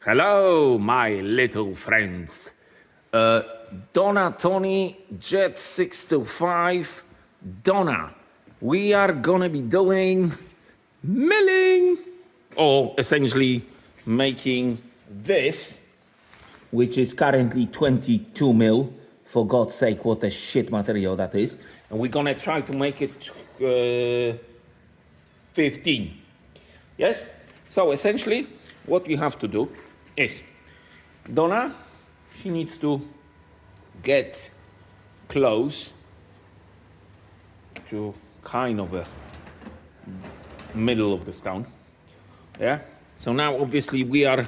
Hello, my little friends. Donna, Tony, Jet 625. Donna, we are gonna be doing milling, or essentially making this, which is currently 22 mil. For God's sake, what a shit material that is. And we're gonna try to make it 15. Yes? So essentially, what we have to do is, Donna, she needs to get close to kind of a middle of the stone. Yeah? So now obviously we are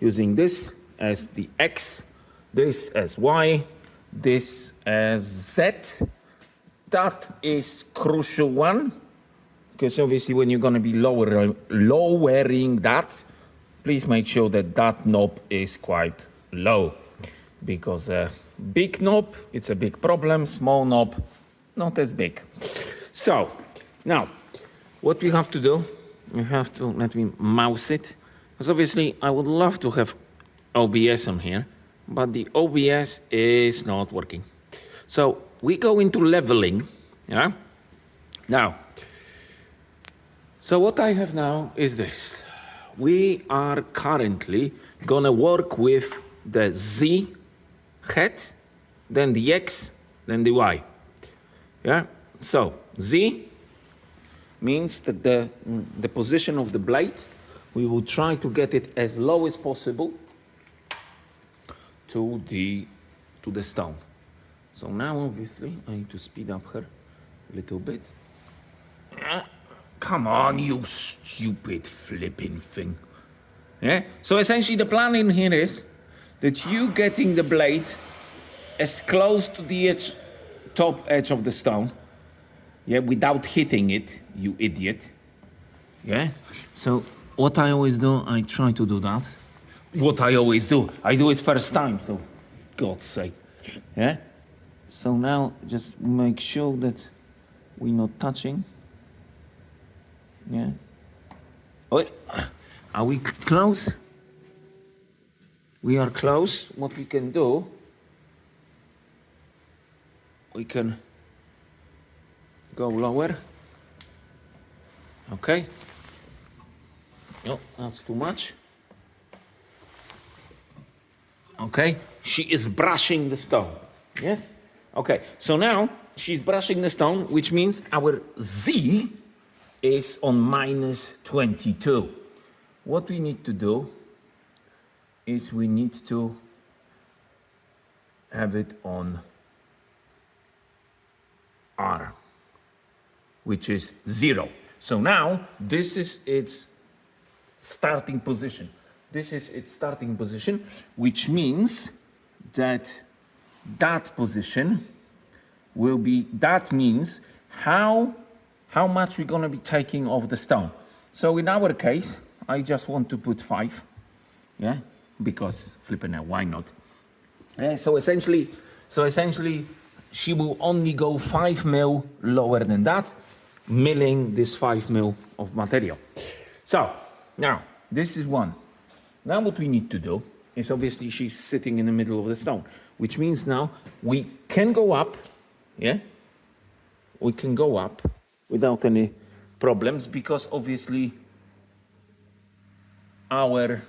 using this as the X, this as Y, this as Z. That is crucial one, because obviously when you're going to be lowering that, please make sure that that knob is quite low, because a big knob, it's a big problem. Small knob, not as big. So now what we have to do, we have to, let me mouse it, because obviously I would love to have OBS on here, but the OBS is not working. So we go into leveling. Yeah. Now, so what I have now is this. We are currently gonna work with the Z head, then the X, then the Y. Yeah. So Z means that the position of the blade, we will try to get it as low as possible to the stone. So now obviously I need to speed up her a little bit. Come on, you stupid flipping thing. Yeah? So essentially the plan in here is that you getting the blade as close to the top edge of the stone, yeah, without hitting it, you idiot. Yeah? So what I always do, I try to do that. What I always do, I do it first time, so God's sake. Yeah? So now just make sure that we're not touching. Yeah. Wait, are we close? We are close. What we can do, we can go lower. Okay. No, that's too much. Okay. She is brushing the stone. Yes? Okay. So now she's brushing the stone, which means our Z is on -22. What we need to do is we need to have it on R, which is 0. So now this is its starting position. This is its starting position, which means that that position will be, that means how much we're going to be taking off the stone. So in our case, I just want to put 5, yeah, because flipping out, why not? Yeah, so essentially, she will only go 5 mil lower than that, milling this 5 mil of material. So now this is one. Now what we need to do is, obviously she's sitting in the middle of the stone, which means now we can go up, yeah, we can go up without any problems, because obviously our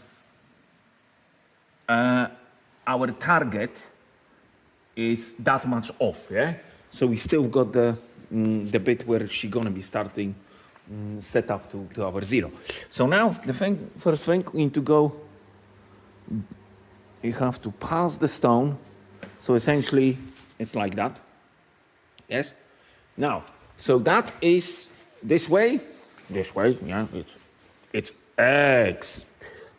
target is that much off, yeah. So we still got the bit where she's gonna be starting set up to our 0. So now the first thing we need to go. You have to pass the stone. So essentially it's like that. Yes. Now. So that is this way, yeah, it's X.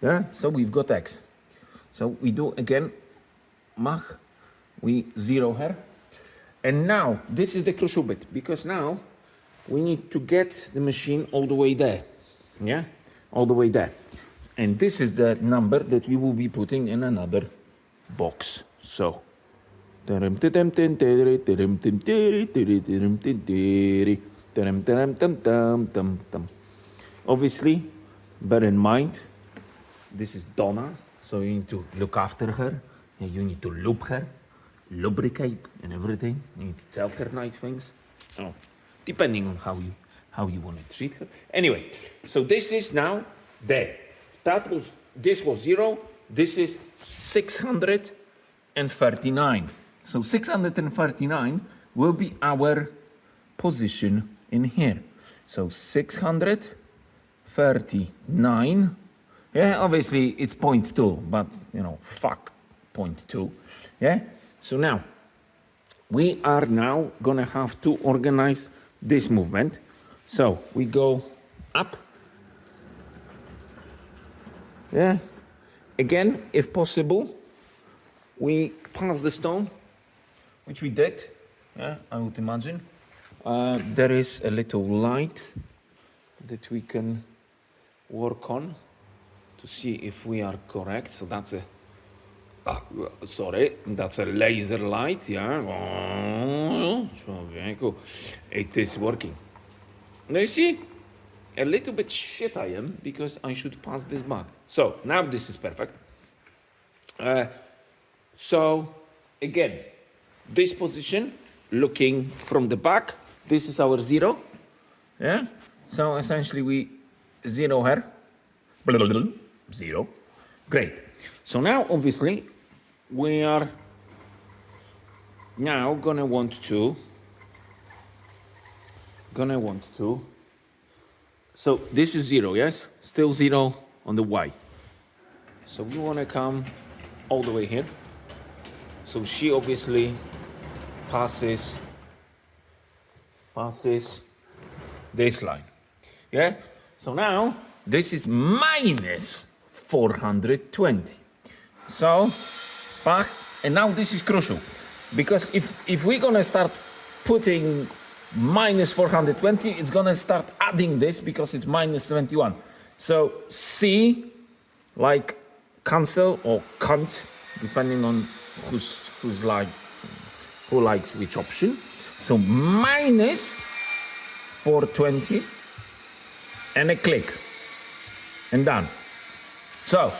Yeah, so we've got X. So we do again, mach, we 0 her. And now, this is the crucial bit, because now we need to get the machine all the way there. Yeah, all the way there. And this is the number that we will be putting in another box. So. Obviously, bear in mind, this is Donna, So you need to look after her. And you need to loop her, lubricate and everything. You need to tell her nice things. Oh, depending on how you want to treat her. Anyway, so this is now there. This was 0. This is 639. So 639 will be our position in here. So 639. Yeah, obviously it's 0.2, but you know, fuck 0.2. Yeah. So now we are now gonna have to organize this movement. So we go up. Yeah. Again, if possible, we pass the stone, which we did. Yeah, I would imagine. There is a little light that we can work on to see if we are correct. So that's a that's a laser light. Yeah. It is working. Now you see, a little bit shit I am because I should pass this back. So now this is perfect. So again, this position, looking from the back, this is our 0. Yeah. So essentially we 0 her. 0. Great. So now obviously we are now gonna want to so this is 0, yes? Still 0 on the Y. So we want to come all the way here. So she obviously passes this line. Yeah? So now this is minus 420. So back, and now this is crucial because if we're gonna start putting minus 420, it's gonna start adding this because it's minus 21. So C, like cancel or cunt, depending on who likes which option. So minus 420 and a click and done. So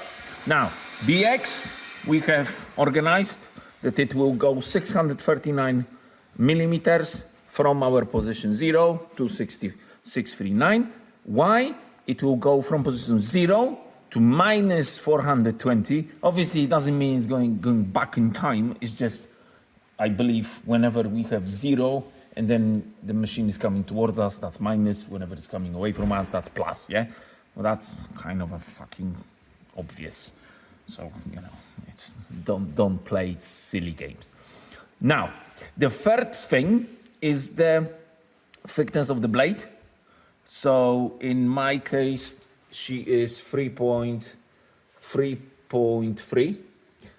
now dx we have organized that it will go 639 millimeters from our position 0 to 639. Y, it will go from position 0 to minus 420. Obviously, it doesn't mean it's going back in time. It's just, I believe, whenever we have 0 and then the machine is coming towards us, that's minus. Whenever it's coming away from us, that's plus, yeah? Well, that's kind of a fucking obvious. So, you know, don't play silly games. Now, the third thing is the thickness of the blade. So in my case, she is 3.3,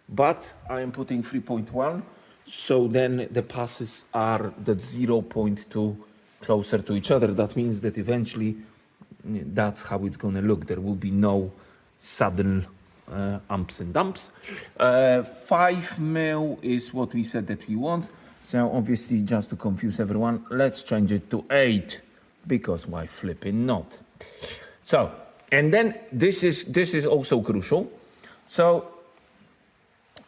but I am putting 3.1. So then the passes are that 0.2 closer to each other. That means that eventually that's how it's gonna look. There will be no sudden umps and dumps. 5 mil is what we said that we want. So obviously, just to confuse everyone, let's change it to 8 because why flipping not? So, and then this is also crucial. So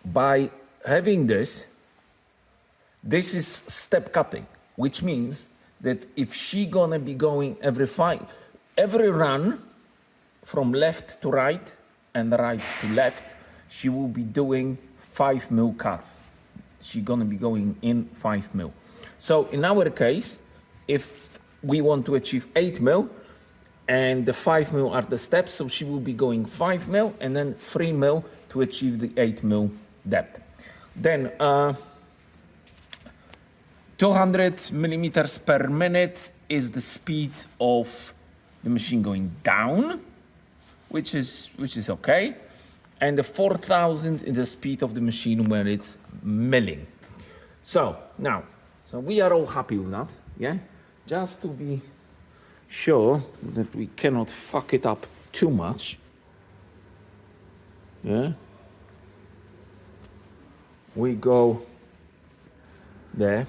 by having this is step cutting, which means that if she gonna be going every run from left to right and right to left, she will be doing 5 mil cuts. She's gonna be going in 5 mil. So in our case, if we want to achieve 8 mil and the 5 mil are the steps, so she will be going 5 mil and then 3 mil to achieve the 8 mil depth. Then 200 millimeters per minute is the speed of the machine going down, which is okay. And the 4,000 is the speed of the machine when it's milling. So now, we are all happy with that, yeah? Just to be sure that we cannot fuck it up too much, yeah? We go there.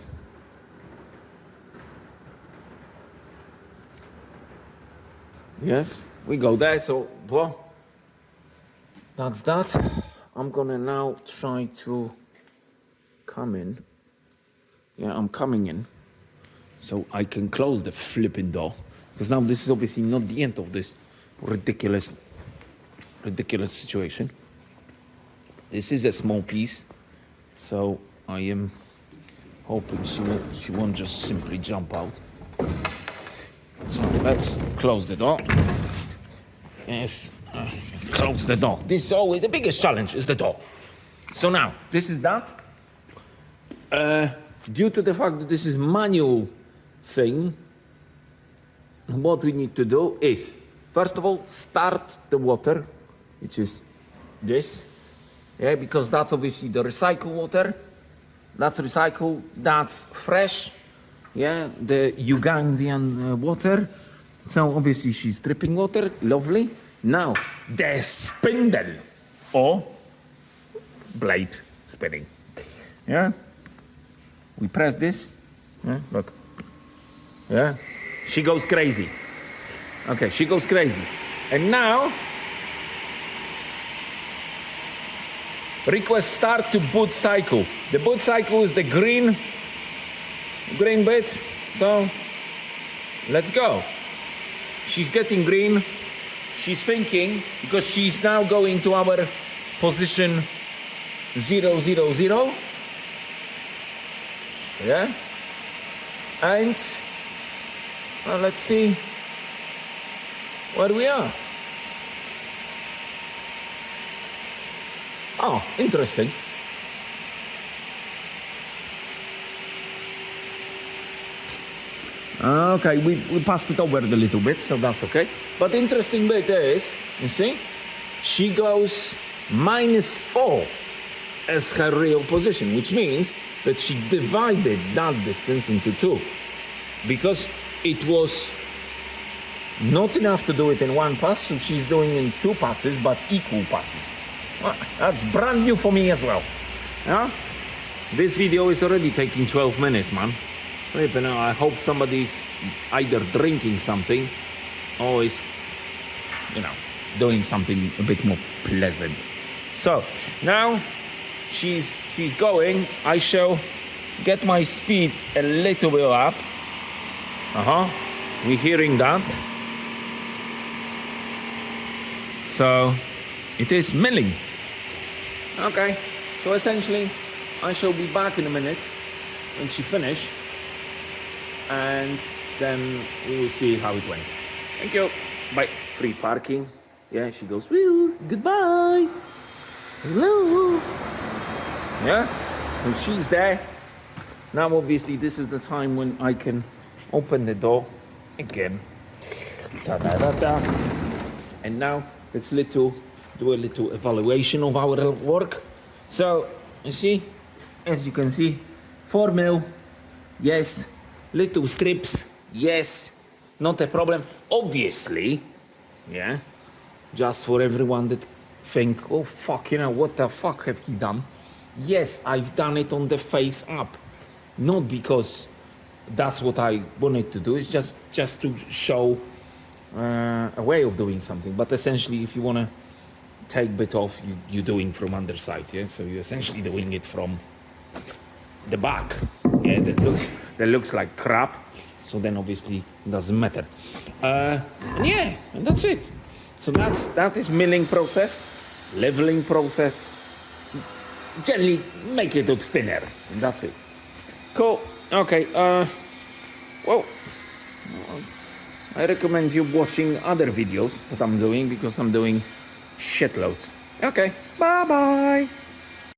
Yes, we go there, so, well, That's that. I'm gonna now try to come in. Yeah, I'm coming in. So I can close the flipping door. Because now this is obviously not the end of this ridiculous situation. This is a small piece. So I am hoping she won't just simply jump out. So let's close the door. Yes, close the door. This is always the biggest challenge, is the door. So now, this is that. Due to the fact that this is manual thing, what we need to do is, first of all, start the water, which is this. Yeah, because that's obviously the recycled water. That's recycled, that's fresh. Yeah, the Ugandan water. So obviously she's dripping water, lovely. Now, the spindle or blade spinning. Yeah, we press this. Yeah, look. Yeah, she goes crazy. Okay, she goes crazy. And now, request start to boot cycle. The boot cycle is the green bit. So let's go. She's getting green. She's thinking, because she's now going to our position 0, 0, 0. Yeah. And let's see where we are. Oh, interesting. Okay, we passed it over a little bit, so that's okay. But the interesting bit is, you see, she goes -4 as her real position, which means that she divided that distance into 2. Because it was not enough to do it in one pass, so she's doing in 2 passes, but equal passes. Well, that's brand new for me as well. Yeah? This video is already taking 12 minutes, man. I hope somebody's either drinking something or is, doing something a bit more pleasant. So now she's going. I shall get my speed a little bit up. We're hearing that. So it is milling. Okay. So essentially, I shall be back in a minute when she finishes. And then we will see how it went. Thank you. Bye. Free parking. Yeah, she goes, well, goodbye. Hello. Yeah, so she's there. Now, obviously, this is the time when I can open the door again. Da-da-da-da. And now let's do a little evaluation of our work. So, you see, as you can see, 4 mil, yes. Little strips, yes, not a problem. Obviously, yeah, just for everyone that think, oh fuck, what the fuck have he done? Yes, I've done it on the face up. Not because that's what I wanted to do, it's just to show a way of doing something. But essentially, if you want to take bit off, you're doing from underside, yeah? So you're essentially doing it from the back. Yeah, that looks like crap, so then obviously it doesn't matter. And that's it. So that is milling process, leveling process. Gently make it thinner, and that's it. Cool. Okay. Well, I recommend you watching other videos that I'm doing because I'm doing shitloads. Okay. Bye bye.